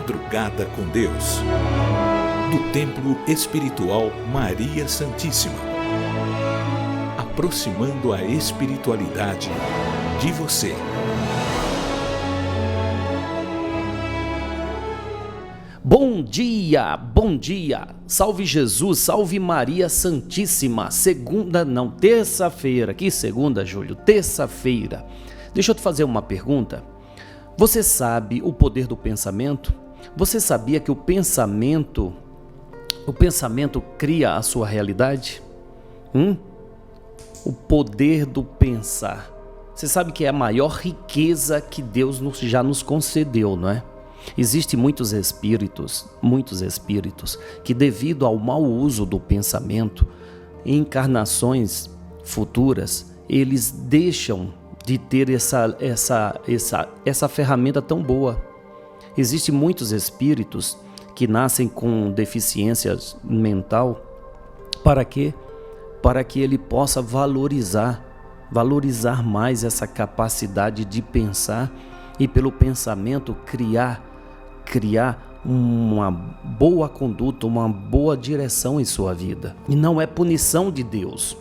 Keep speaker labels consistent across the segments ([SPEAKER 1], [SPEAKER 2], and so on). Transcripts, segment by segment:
[SPEAKER 1] Madrugada com Deus, do Templo Espiritual Maria Santíssima, aproximando a espiritualidade de você.
[SPEAKER 2] Bom dia, salve Jesus, salve Maria Santíssima, terça-feira, que segunda, Júlio? Terça-feira. Deixa eu te fazer uma pergunta. Você sabe o poder do pensamento? Você sabia que o pensamento cria a sua realidade? O poder do pensar. Você sabe que é a maior riqueza que Deus já nos concedeu, não é? Existem muitos espíritos que, devido ao mau uso do pensamento, em encarnações futuras, eles deixam de ter essa ferramenta tão boa. Existem muitos espíritos que nascem com deficiência mental. Para quê? Para que ele possa valorizar mais essa capacidade de pensar e, pelo pensamento, criar uma boa conduta, uma boa direção em sua vida. E não é punição de Deus.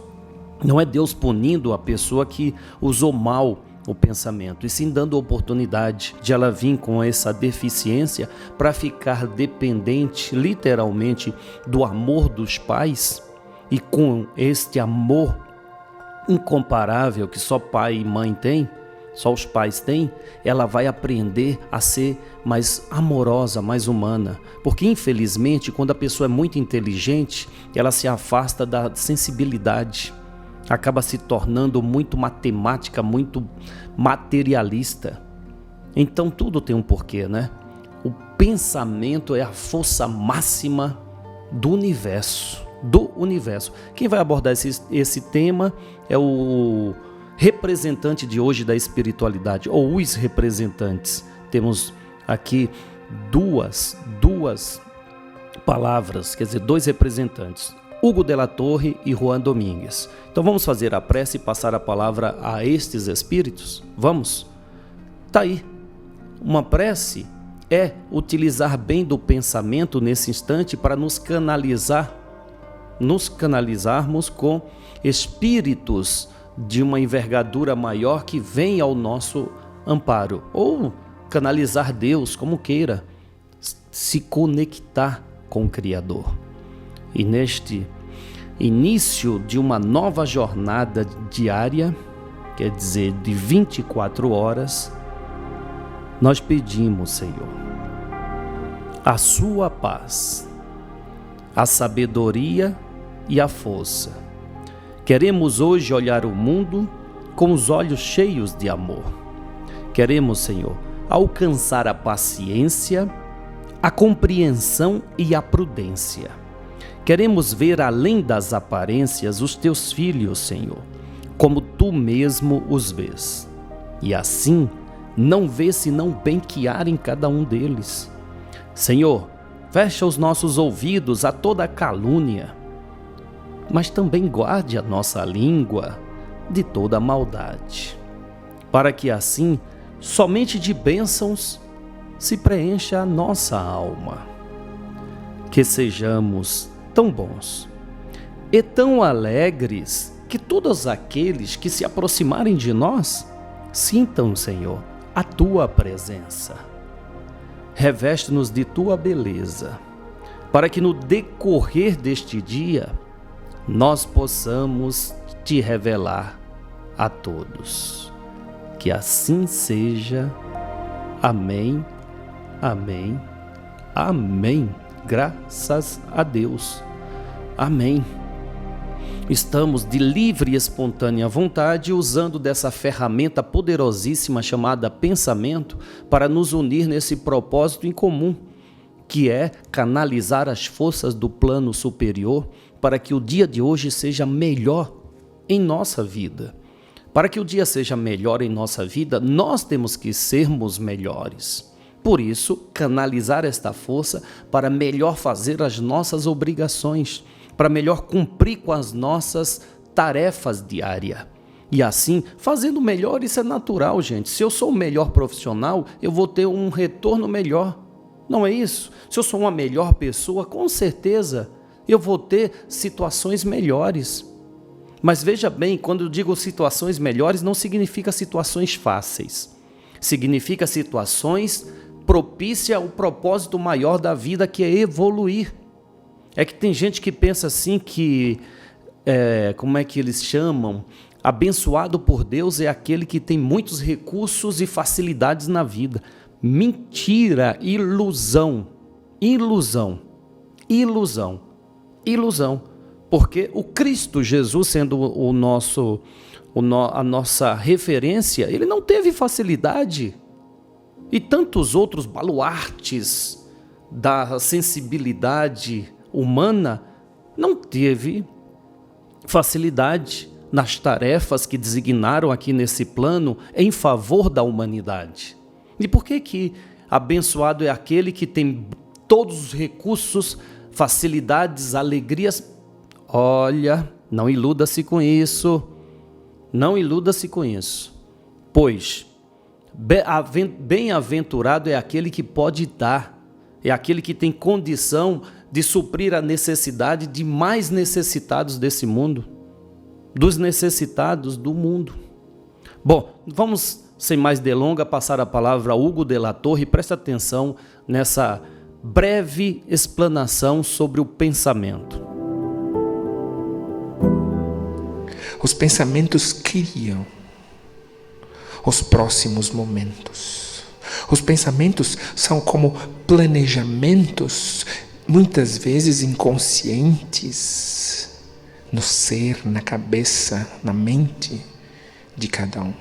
[SPEAKER 2] Não é Deus punindo a pessoa que usou mal o pensamento, e sim dando oportunidade de ela vir com essa deficiência para ficar dependente, literalmente, do amor dos pais. E com este amor incomparável que só pai e mãe têm, só os pais têm, ela vai aprender a ser mais amorosa, mais humana. Porque, infelizmente, quando a pessoa é muito inteligente, ela se afasta da sensibilidade. Acaba se tornando muito matemática, muito materialista. Então, tudo tem um porquê, né? O pensamento é a força máxima do universo. Quem vai abordar esse tema é o representante de hoje da espiritualidade, ou os representantes. Temos aqui duas palavras, quer dizer, dois representantes, Hugo de la Torre e Juan Domingues. Então vamos fazer a prece e passar a palavra a estes espíritos? Vamos? Tá aí. Uma prece é utilizar bem do pensamento nesse instante para nos canalizarmos com espíritos de uma envergadura maior que vem ao nosso amparo, ou canalizar Deus, como queira, se conectar com o Criador. E neste início de uma nova jornada diária, quer dizer, de 24 horas, nós pedimos, Senhor, a sua paz, a sabedoria e a força. Queremos hoje olhar o mundo com os olhos cheios de amor. Queremos, Senhor, alcançar a paciência, a compreensão e a prudência. Queremos ver além das aparências os teus filhos, Senhor, como tu mesmo os vês. E assim, não vê senão bem que há em cada um deles. Senhor, fecha os nossos ouvidos a toda calúnia, mas também guarde a nossa língua de toda maldade, para que assim, somente de bênçãos se preencha a nossa alma. Que sejamos tão bons e tão alegres que todos aqueles que se aproximarem de nós sintam, Senhor, a tua presença. Reveste-nos de tua beleza, para que no decorrer deste dia nós possamos te revelar a todos. Que assim seja. Amém, amém, amém. Graças a Deus. Amém. Estamos de livre e espontânea vontade usando dessa ferramenta poderosíssima chamada pensamento para nos unir nesse propósito em comum, que é canalizar as forças do plano superior para que o dia de hoje seja melhor em nossa vida. Para que o dia seja melhor em nossa vida, nós temos que sermos melhores. Por isso, canalizar esta força para melhor fazer as nossas obrigações, para melhor cumprir com as nossas tarefas diárias. E assim, fazendo melhor, isso é natural, gente. Se eu sou o melhor profissional, eu vou ter um retorno melhor. Não é isso? Se eu sou uma melhor pessoa, com certeza eu vou ter situações melhores. Mas veja bem, quando eu digo situações melhores, não significa situações fáceis. Significa situações propícias ao propósito maior da vida, que é evoluir. É que tem gente que pensa assim que, como é que eles chamam? Abençoado por Deus é aquele que tem muitos recursos e facilidades na vida. Mentira, ilusão, ilusão, ilusão, ilusão. Porque o Cristo Jesus, sendo a nossa referência, ele não teve facilidade. E tantos outros baluartes da sensibilidade humana não teve facilidade nas tarefas que designaram aqui nesse plano em favor da humanidade. E por que abençoado é aquele que tem todos os recursos, facilidades, alegrias? Olha, não iluda-se com isso, não iluda-se com isso, pois bem-aventurado é aquele que pode dar, é aquele que tem condição de suprir a necessidade de mais necessitados desse mundo, dos necessitados do mundo. Bom, vamos, sem mais delongas, passar a palavra a Hugo de la Torre. Presta atenção nessa breve explanação sobre o pensamento.
[SPEAKER 3] Os pensamentos criam os próximos momentos. Os pensamentos são como planejamentos, muitas vezes inconscientes, no ser, na cabeça, na mente de cada um.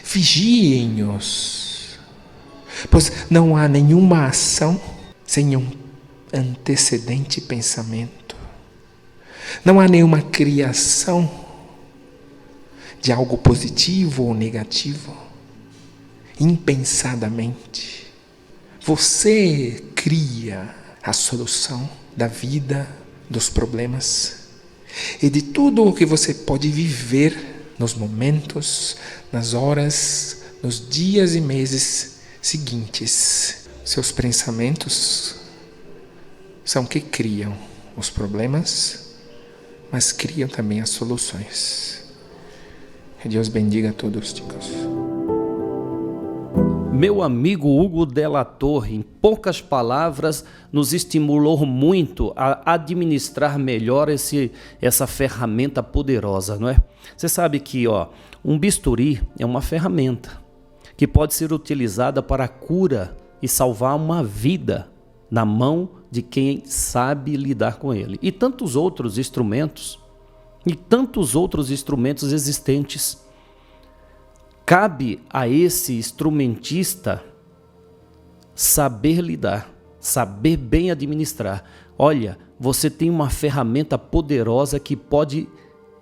[SPEAKER 3] Vigiem-os, pois não há nenhuma ação sem um antecedente pensamento. Não há nenhuma criação de algo positivo ou negativo, impensadamente. Você cria a solução da vida, dos problemas e de tudo o que você pode viver nos momentos, nas horas, nos dias e meses seguintes. Seus pensamentos são que criam os problemas, mas criam também as soluções. Que Deus bendiga a todos, chicos.
[SPEAKER 2] Meu amigo Hugo de la Torre, em poucas palavras, nos estimulou muito a administrar melhor essa ferramenta poderosa, não é? Você sabe que um bisturi é uma ferramenta que pode ser utilizada para a cura e salvar uma vida na mão de quem sabe lidar com ele. E tantos outros instrumentos existentes. Cabe a esse instrumentista saber lidar, saber bem administrar. Olha, você tem uma ferramenta poderosa que pode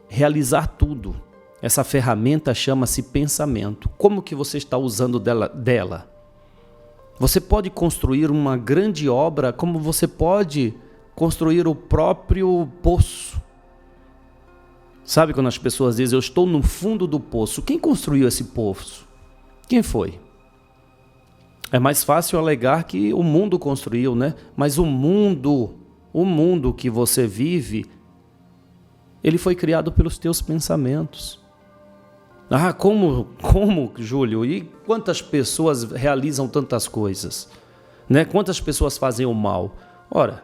[SPEAKER 2] realizar tudo. Essa ferramenta chama-se pensamento. Como que você está usando dela? Você pode construir uma grande obra, como você pode construir o próprio poço. Sabe quando as pessoas dizem, eu estou no fundo do poço? Quem construiu esse poço? Quem foi? É mais fácil alegar que o mundo construiu, né? Mas o mundo que você vive, ele foi criado pelos teus pensamentos. Ah, como, Júlio? E quantas pessoas realizam tantas coisas? Né? Quantas pessoas fazem o mal? Ora,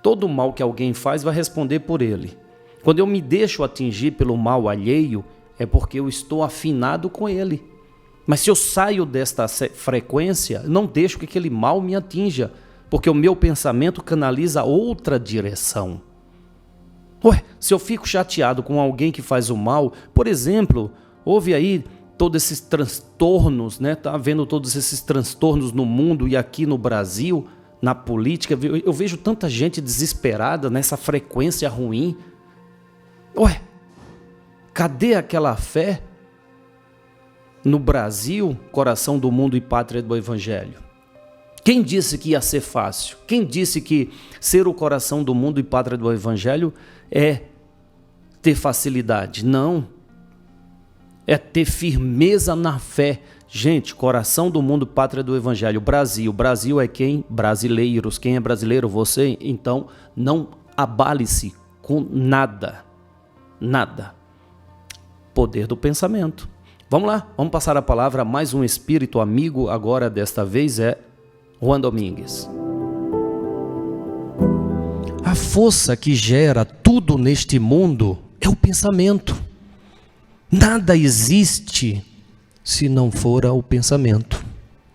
[SPEAKER 2] todo mal que alguém faz vai responder por ele. Quando eu me deixo atingir pelo mal alheio, é porque eu estou afinado com ele. Mas se eu saio desta frequência, não deixo que aquele mal me atinja, porque o meu pensamento canaliza outra direção. Se eu fico chateado com alguém que faz o mal, por exemplo, houve aí todos esses transtornos, né? Tá vendo todos esses transtornos no mundo e aqui no Brasil, na política, eu vejo tanta gente desesperada nessa frequência ruim. Cadê aquela fé no Brasil, coração do mundo e pátria do Evangelho? Quem disse que ia ser fácil? Quem disse que ser o coração do mundo e pátria do Evangelho é ter facilidade? Não. é ter firmeza na fé. Gente, coração do mundo, pátria do evangelho, Brasil. Brasil é quem? Brasileiros. Quem é brasileiro? Você. Então, não abale-se com nada. Nada. Poder do pensamento. Vamos lá, vamos passar a palavra a mais um espírito amigo. Agora, desta vez, é Juan Domingues. A força que gera tudo neste mundo é o pensamento. Nada existe se não for o pensamento.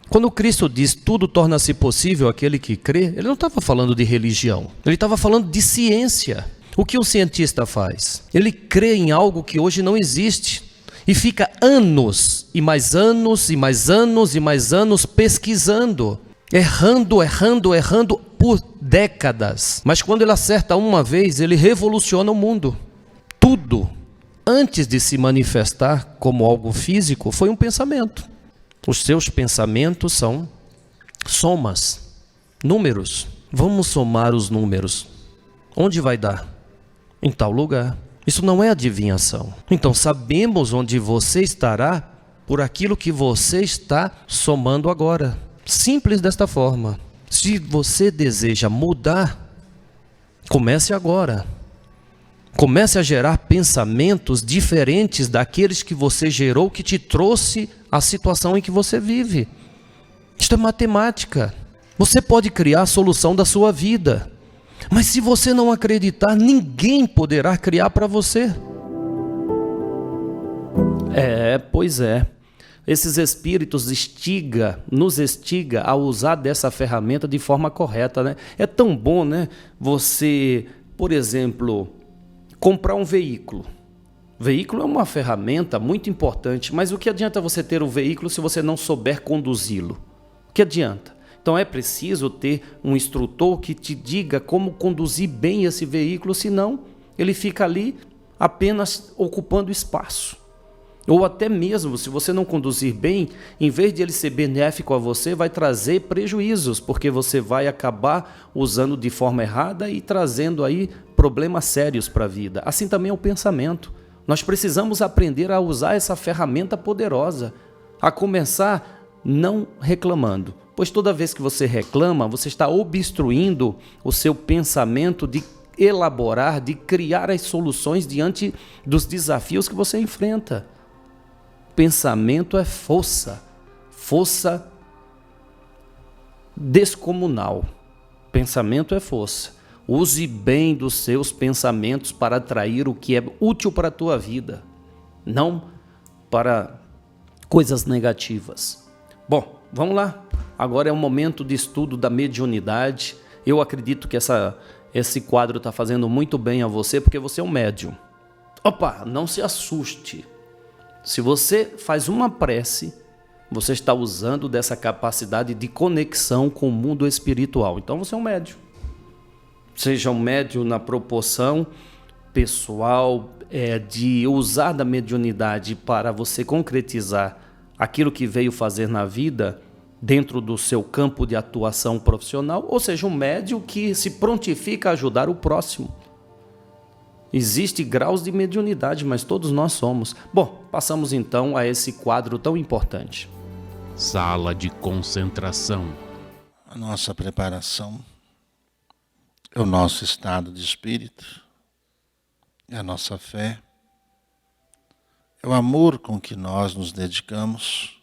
[SPEAKER 2] Quando Cristo diz tudo torna-se possível àquele que crê, ele não estava falando de religião, ele estava falando de ciência. O que um cientista faz? Ele crê em algo que hoje não existe e fica anos e mais anos e mais anos e mais anos pesquisando, errando por décadas. Mas quando ele acerta uma vez, ele revoluciona o mundo. Tudo, antes de se manifestar como algo físico, foi um pensamento. Os seus pensamentos são somas, números. Vamos somar os números. Onde vai dar? Em tal lugar. Isso não é adivinhação. Então sabemos onde você estará por aquilo que você está somando agora. Simples desta forma. Se você deseja mudar, comece agora. Comece a gerar pensamentos diferentes daqueles que você gerou, que te trouxe a situação em que você vive. Isto é matemática. Você pode criar a solução da sua vida. Mas se você não acreditar, ninguém poderá criar para você. Pois é. Esses espíritos nos instiga a usar dessa ferramenta de forma correta, né? É tão bom, né? Você, por exemplo, comprar um veículo. Veículo é uma ferramenta muito importante, mas o que adianta você ter um veículo se você não souber conduzi-lo? O que adianta? Então é preciso ter um instrutor que te diga como conduzir bem esse veículo, senão ele fica ali apenas ocupando espaço. Ou até mesmo, se você não conduzir bem, em vez de ele ser benéfico a você, vai trazer prejuízos, porque você vai acabar usando de forma errada e trazendo aí problemas sérios para a vida. Assim também é o pensamento. Nós precisamos aprender a usar essa ferramenta poderosa, a começar não reclamando. Pois toda vez que você reclama, você está obstruindo o seu pensamento de elaborar, de criar as soluções diante dos desafios que você enfrenta. Pensamento é força descomunal. Pensamento é força. Use bem dos seus pensamentos para atrair o que é útil para a tua vida, não para coisas negativas. Bom, vamos lá. Agora é um momento de estudo da mediunidade. Eu acredito que esse quadro está fazendo muito bem a você, porque você é um médium. Opa, não se assuste. Se você faz uma prece, você está usando dessa capacidade de conexão com o mundo espiritual. Então você é um médium. Seja um médium na proporção pessoal, de usar da mediunidade para você concretizar aquilo que veio fazer na vida dentro do seu campo de atuação profissional, ou seja, um médium que se prontifica a ajudar o próximo. Existem graus de mediunidade, mas todos nós somos. Bom, passamos então a esse quadro tão importante.
[SPEAKER 1] Sala de concentração.
[SPEAKER 4] A nossa preparação é o nosso estado de espírito, é a nossa fé, é o amor com que nós nos dedicamos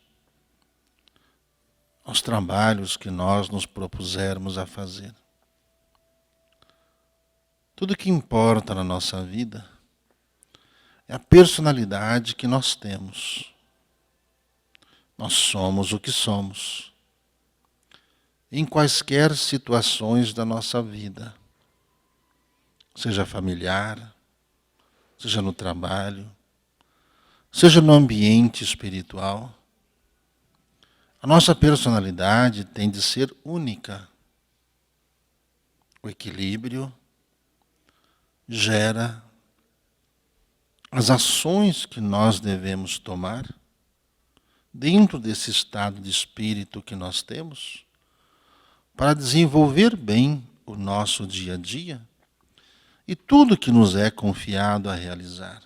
[SPEAKER 4] aos trabalhos que nós nos propusermos a fazer. Tudo que importa na nossa vida é a personalidade que nós temos. Nós somos o que somos, em quaisquer situações da nossa vida, seja familiar, seja no trabalho, seja no ambiente espiritual. A nossa personalidade tem de ser única. O equilíbrio gera as ações que nós devemos tomar dentro desse estado de espírito que nós temos para desenvolver bem o nosso dia a dia e tudo que nos é confiado a realizar.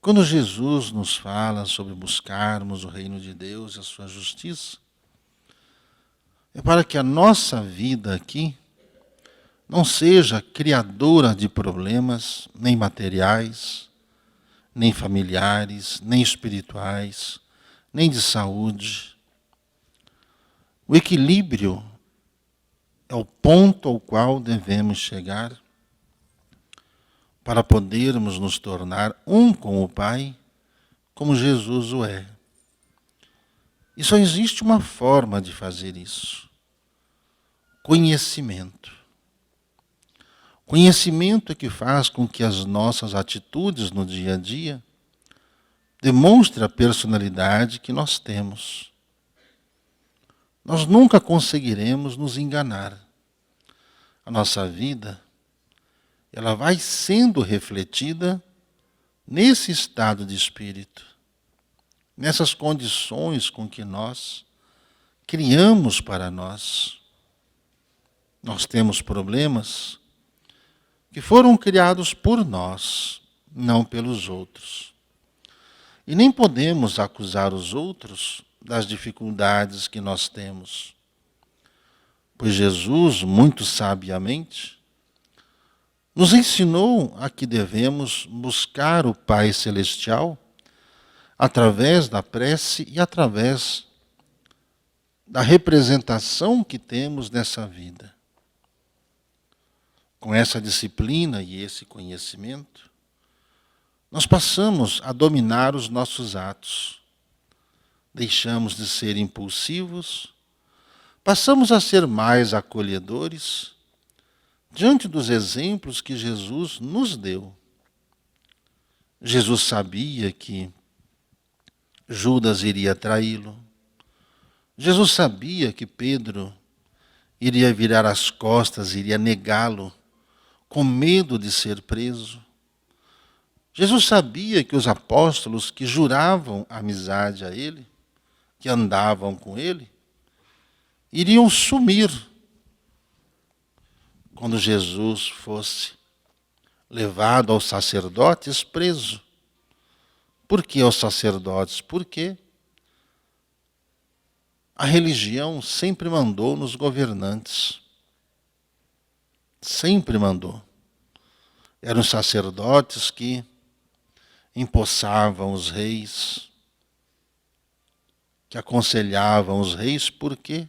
[SPEAKER 4] Quando Jesus nos fala sobre buscarmos o reino de Deus e a sua justiça, é para que a nossa vida aqui não seja criadora de problemas, nem materiais, nem familiares, nem espirituais, nem de saúde. O equilíbrio é o ponto ao qual devemos chegar para podermos nos tornar um com o Pai, como Jesus o é. E só existe uma forma de fazer isso: conhecimento. Conhecimento é que faz com que as nossas atitudes no dia a dia demonstrem a personalidade que nós temos. Nós nunca conseguiremos nos enganar. A nossa vida, ela vai sendo refletida nesse estado de espírito, nessas condições com que nós criamos para nós. Nós temos problemas que foram criados por nós, não pelos outros. E nem podemos acusar os outros das dificuldades que nós temos. Pois Jesus, muito sabiamente, nos ensinou a que devemos buscar o Pai Celestial através da prece e através da representação que temos nessa vida. Com essa disciplina e esse conhecimento, nós passamos a dominar os nossos atos. Deixamos de ser impulsivos, passamos a ser mais acolhedores diante dos exemplos que Jesus nos deu. Jesus sabia que Judas iria traí-lo. Jesus sabia que Pedro iria virar as costas, iria negá-lo, com medo de ser preso. Jesus sabia que os apóstolos que juravam amizade a ele, que andavam com ele, iriam sumir quando Jesus fosse levado aos sacerdotes preso. Por que aos sacerdotes? Porque a religião sempre mandou nos governantes. Sempre mandou. Eram sacerdotes que empossavam os reis, que aconselhavam os reis, por quê?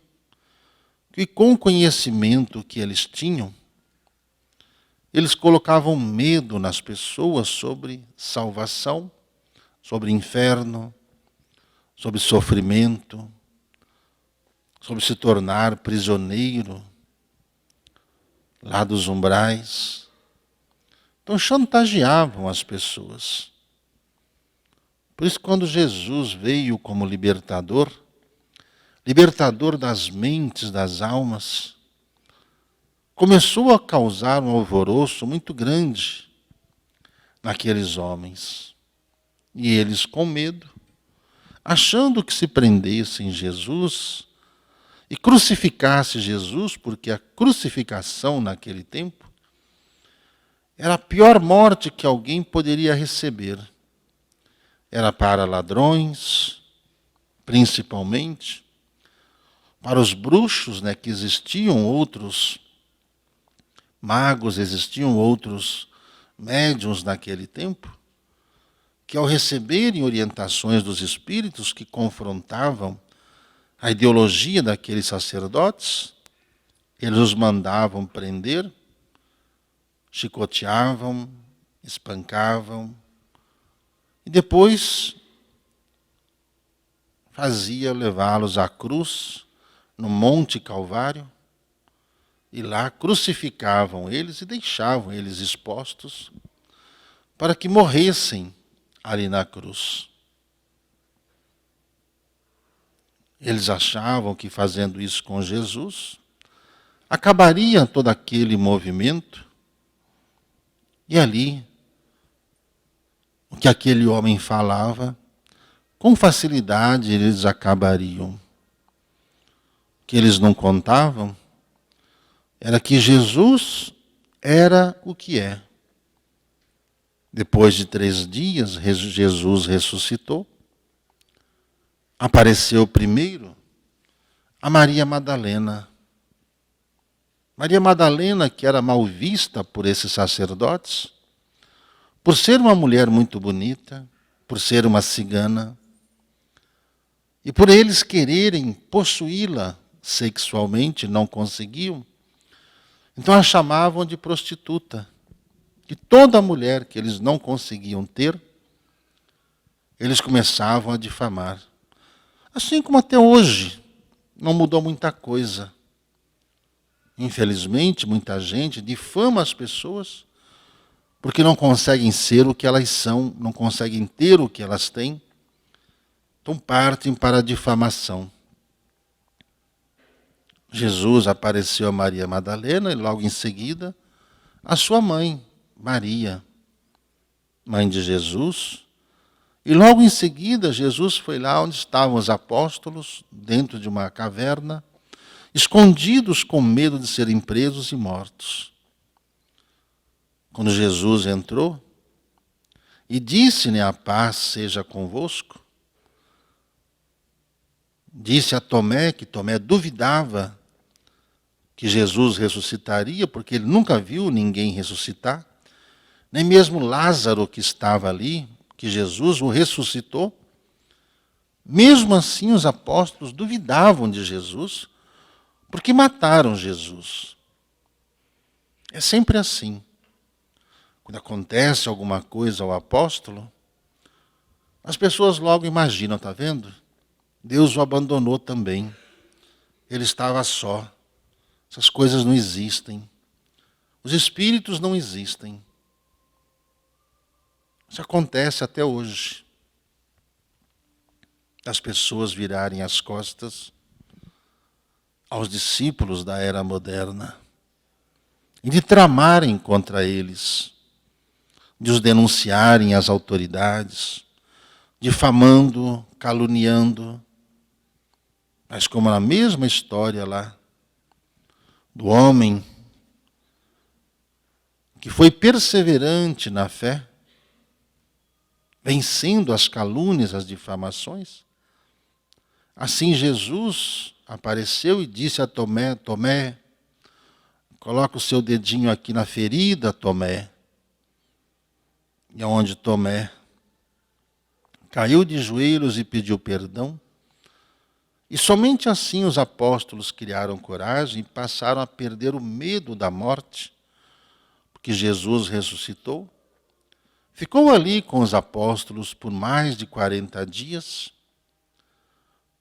[SPEAKER 4] Porque com o conhecimento que eles tinham, eles colocavam medo nas pessoas sobre salvação, sobre inferno, sobre sofrimento, sobre se tornar prisioneiro lá dos umbrais. Então chantageavam as pessoas. Por isso, quando Jesus veio como libertador, libertador das mentes, das almas, começou a causar um alvoroço muito grande naqueles homens. E eles, com medo, achando que se prendessem Jesus e crucificasse Jesus, porque a crucificação naquele tempo era a pior morte que alguém poderia receber. Era para ladrões, principalmente, para os bruxos, que existiam outros magos, existiam outros médiuns naquele tempo, que ao receberem orientações dos espíritos que confrontavam a ideologia daqueles sacerdotes, eles os mandavam prender, chicoteavam, espancavam, e depois fazia levá-los à cruz, no Monte Calvário, e lá crucificavam eles e deixavam eles expostos para que morressem ali na cruz. Eles achavam que fazendo isso com Jesus, acabaria todo aquele movimento, e ali, o que aquele homem falava, com facilidade eles acabariam. O que eles não contavam era que Jesus era o que é. Depois de 3 dias, Jesus ressuscitou. Apareceu primeiro a Maria Madalena. Maria Madalena, que era mal vista por esses sacerdotes, por ser uma mulher muito bonita, por ser uma cigana, e por eles quererem possuí-la sexualmente, não conseguiam, então a chamavam de prostituta. E toda mulher que eles não conseguiam ter, eles começavam a difamar. Assim como até hoje, não mudou muita coisa. Infelizmente, muita gente difama as pessoas porque não conseguem ser o que elas são, não conseguem ter o que elas têm, então partem para a difamação. Jesus apareceu a Maria Madalena e logo em seguida a sua mãe, Maria, mãe de Jesus. E logo em seguida Jesus foi lá onde estavam os apóstolos, dentro de uma caverna, escondidos com medo de serem presos e mortos. Quando Jesus entrou e disse-lhe: a paz seja convosco, disse a Tomé, que Tomé duvidava que Jesus ressuscitaria, porque ele nunca viu ninguém ressuscitar, nem mesmo Lázaro que estava ali, que Jesus o ressuscitou. Mesmo assim os apóstolos duvidavam de Jesus, porque mataram Jesus. É sempre assim. Quando acontece alguma coisa ao apóstolo, as pessoas logo imaginam, está vendo? Deus o abandonou também. Ele estava só. Essas coisas não existem. Os espíritos não existem. Isso acontece até hoje. As pessoas virarem as costas aos discípulos da era moderna e de tramarem contra eles, de os denunciarem às autoridades, difamando, caluniando. Mas como na mesma história lá, do homem que foi perseverante na fé, vencendo as calúnias, as difamações, assim Jesus apareceu e disse a Tomé: Tomé, coloca o seu dedinho aqui na ferida, Tomé. E aonde Tomé caiu de joelhos e pediu perdão. E somente assim os apóstolos criaram coragem e passaram a perder o medo da morte, porque Jesus ressuscitou. Ficou ali com os apóstolos por mais de 40 dias.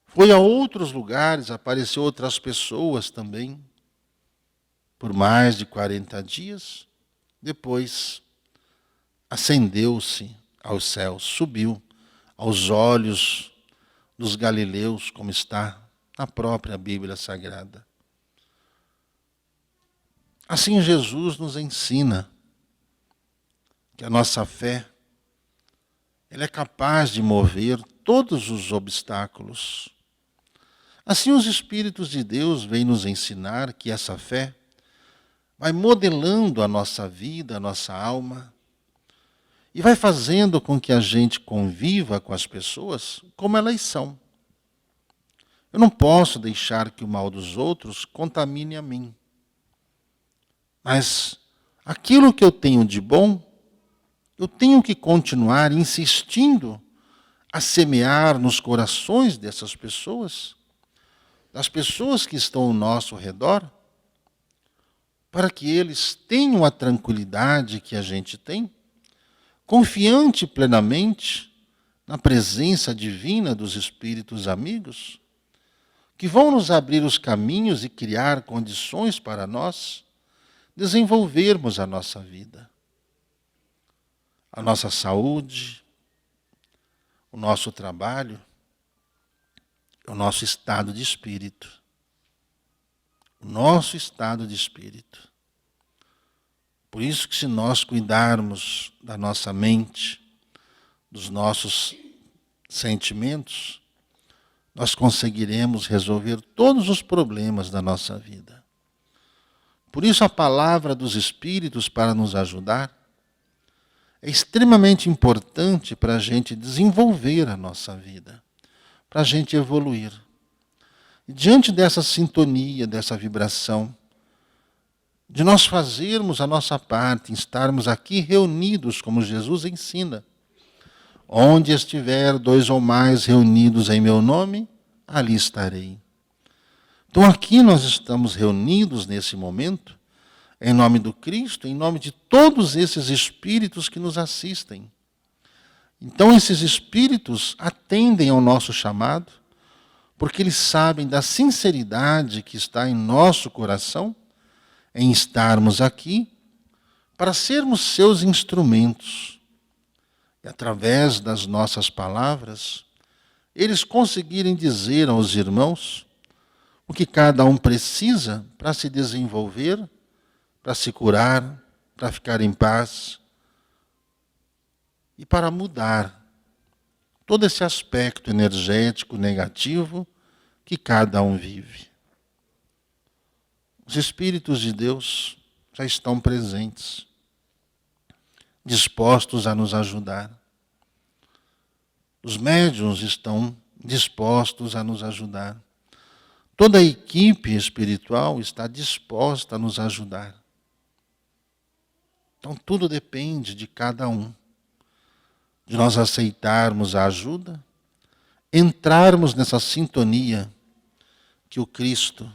[SPEAKER 4] Foi a outros lugares, apareceu outras pessoas também, por mais de 40 dias. Depois ascendeu-se aos céus, subiu aos olhos dos galileus, como está na própria Bíblia Sagrada. Assim Jesus nos ensina que a nossa fé, ela é capaz de mover todos os obstáculos. Assim os Espíritos de Deus vêm nos ensinar que essa fé vai modelando a nossa vida, a nossa alma, e vai fazendo com que a gente conviva com as pessoas como elas são. Eu não posso deixar que o mal dos outros contamine a mim. Mas aquilo que eu tenho de bom, eu tenho que continuar insistindo a semear nos corações dessas pessoas, das pessoas que estão ao nosso redor, para que eles tenham a tranquilidade que a gente tem, confiante plenamente na presença divina dos espíritos amigos, que vão nos abrir os caminhos e criar condições para nós desenvolvermos a nossa vida, a nossa saúde, o nosso trabalho, o nosso estado de espírito. O nosso estado de espírito. Por isso que se nós cuidarmos da nossa mente, dos nossos sentimentos, nós conseguiremos resolver todos os problemas da nossa vida. Por isso a palavra dos Espíritos para nos ajudar é extremamente importante para a gente desenvolver a nossa vida, para a gente evoluir. E diante dessa sintonia, dessa vibração, de nós fazermos a nossa parte, estarmos aqui reunidos, como Jesus ensina. Onde estiver 2 ou mais reunidos em meu nome, ali estarei. Então aqui nós estamos reunidos nesse momento, em nome do Cristo, em nome de todos esses espíritos que nos assistem. Então esses espíritos atendem ao nosso chamado, porque eles sabem da sinceridade que está em nosso coração, em estarmos aqui, para sermos seus instrumentos. E através das nossas palavras, eles conseguirem dizer aos irmãos o que cada um precisa para se desenvolver, para se curar, para ficar em paz e para mudar todo esse aspecto energético negativo que cada um vive. Os Espíritos de Deus já estão presentes, dispostos a nos ajudar. Os médiuns estão dispostos a nos ajudar. Toda a equipe espiritual está disposta a nos ajudar. Então tudo depende de cada um, de nós aceitarmos a ajuda, entrarmos nessa sintonia que o Cristo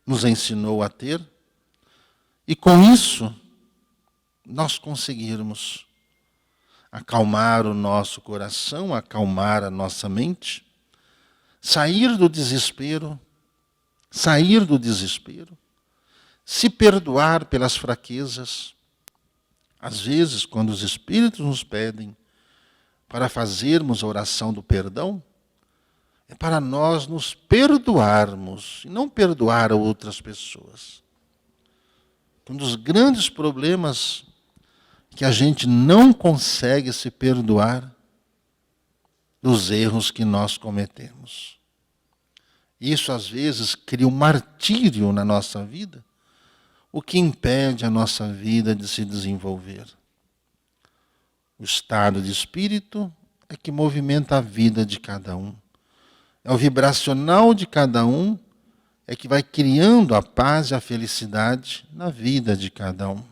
[SPEAKER 4] nos ensinou a ter, e com isso nós conseguirmos acalmar o nosso coração, acalmar a nossa mente, sair do desespero, se perdoar pelas fraquezas. Às vezes, quando os Espíritos nos pedem para fazermos a oração do perdão, é para nós nos perdoarmos e não perdoar a outras pessoas. Um dos grandes problemas que a gente não consegue se perdoar dos erros que nós cometemos. Isso às vezes cria um martírio na nossa vida, o que impede a nossa vida de se desenvolver. O estado de espírito é que movimenta a vida de cada um. É o vibracional de cada um é que vai criando a paz e a felicidade na vida de cada um.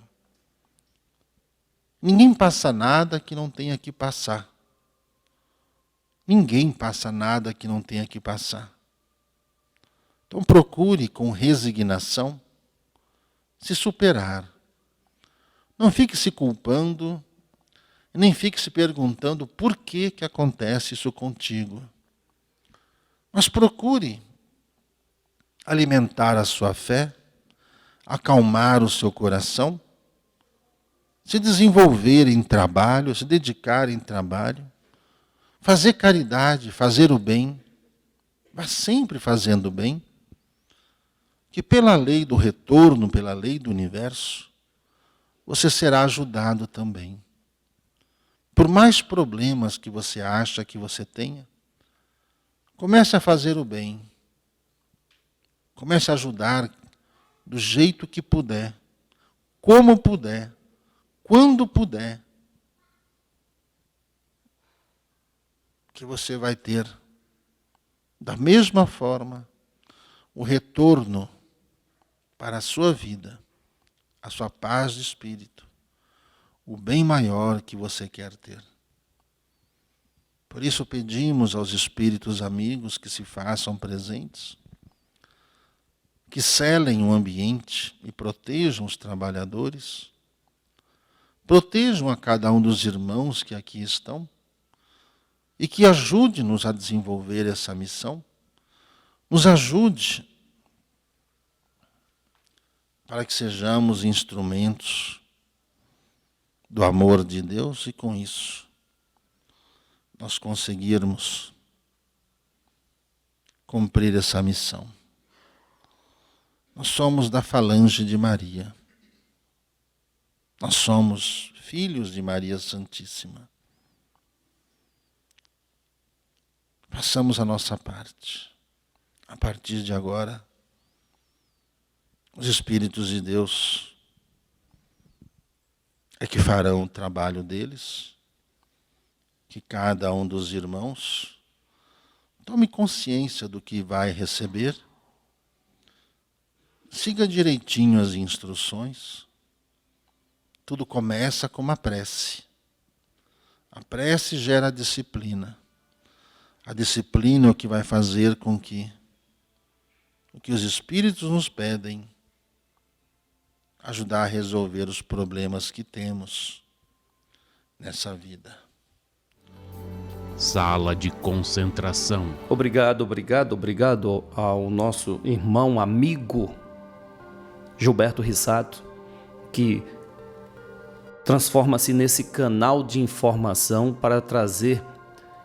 [SPEAKER 4] Ninguém passa nada que não tenha que passar. Ninguém passa nada que não tenha que passar. Então procure com resignação se superar. Não fique se culpando, nem fique se perguntando por que acontece isso contigo. Mas procure alimentar a sua fé, acalmar o seu coração, se desenvolver em trabalho, se dedicar em trabalho, fazer caridade, fazer o bem, mas sempre fazendo o bem, que pela lei do retorno, pela lei do universo, você será ajudado também. Por mais problemas que você acha que você tenha, comece a fazer o bem. Comece a ajudar do jeito que puder, como puder, quando puder. Que você vai ter, da mesma forma, o retorno para a sua vida, a sua paz de espírito, o bem maior que você quer ter. Por isso pedimos aos espíritos amigos que se façam presentes, que selem o ambiente e protejam os trabalhadores, protejam a cada um dos irmãos que aqui estão e que ajude-nos a desenvolver essa missão, nos ajude para que sejamos instrumentos do amor de Deus e com isso nós conseguirmos cumprir essa missão. Nós somos da falange de Maria. Nós somos filhos de Maria Santíssima. Façamos a nossa parte. A partir de agora, os Espíritos de Deus é que farão o trabalho deles, que cada um dos irmãos tome consciência do que vai receber, siga direitinho as instruções. Tudo começa com uma prece. A prece gera disciplina. A disciplina é o que vai fazer com que o que os Espíritos nos pedem, ajudar a resolver os problemas que temos nessa vida.
[SPEAKER 1] Sala de concentração.
[SPEAKER 2] Obrigado ao nosso irmão, amigo Gilberto Rissato, que transforma-se nesse canal de informação para trazer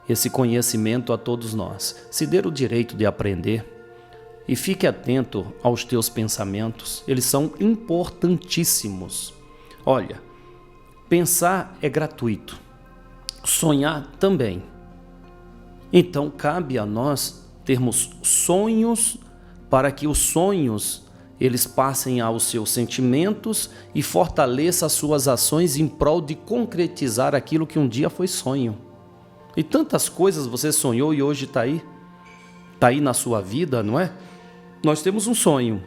[SPEAKER 2] esse conhecimento a todos nós. Se dê o direito de aprender e fique atento aos teus pensamentos, eles são importantíssimos. Olha, pensar é gratuito, sonhar também. Então cabe a nós termos sonhos para que os sonhos eles passem aos seus sentimentos e fortaleça as suas ações em prol de concretizar aquilo que um dia foi sonho. E tantas coisas você sonhou e hoje está aí na sua vida, não é? Nós temos um sonho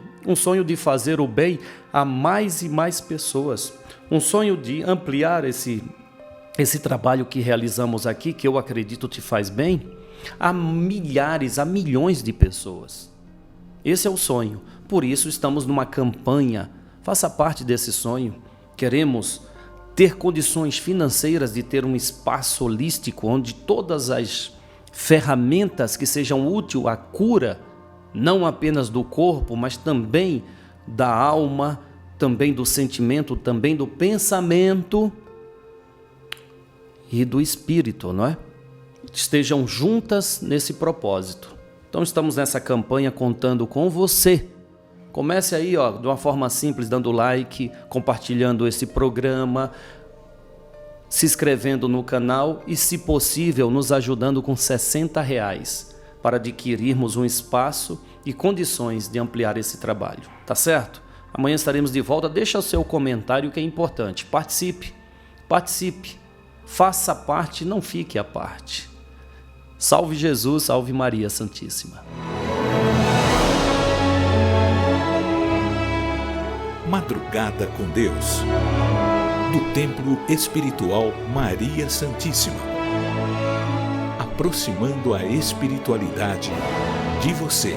[SPEAKER 2] de fazer o bem a mais e mais pessoas, um sonho de ampliar esse trabalho que realizamos aqui, que eu acredito te faz bem, a milhares, a milhões de pessoas. Esse é o sonho. Por isso estamos numa campanha. Faça parte desse sonho. Queremos ter condições financeiras de ter um espaço holístico onde todas as ferramentas que sejam úteis à cura, não apenas do corpo, mas também da alma, também do sentimento, também do pensamento e do espírito, não é? Estejam juntas nesse propósito. Então estamos nessa campanha contando com você. Comece aí, de uma forma simples, dando like, compartilhando esse programa, se inscrevendo no canal e, se possível, nos ajudando com R$60 para adquirirmos um espaço e condições de ampliar esse trabalho. Tá certo? Amanhã estaremos de volta. Deixa o seu comentário que é importante. Participe. Faça parte, não fique à parte. Salve Jesus, salve Maria Santíssima.
[SPEAKER 1] Madrugada com Deus, do Templo Espiritual Maria Santíssima, aproximando a espiritualidade de você.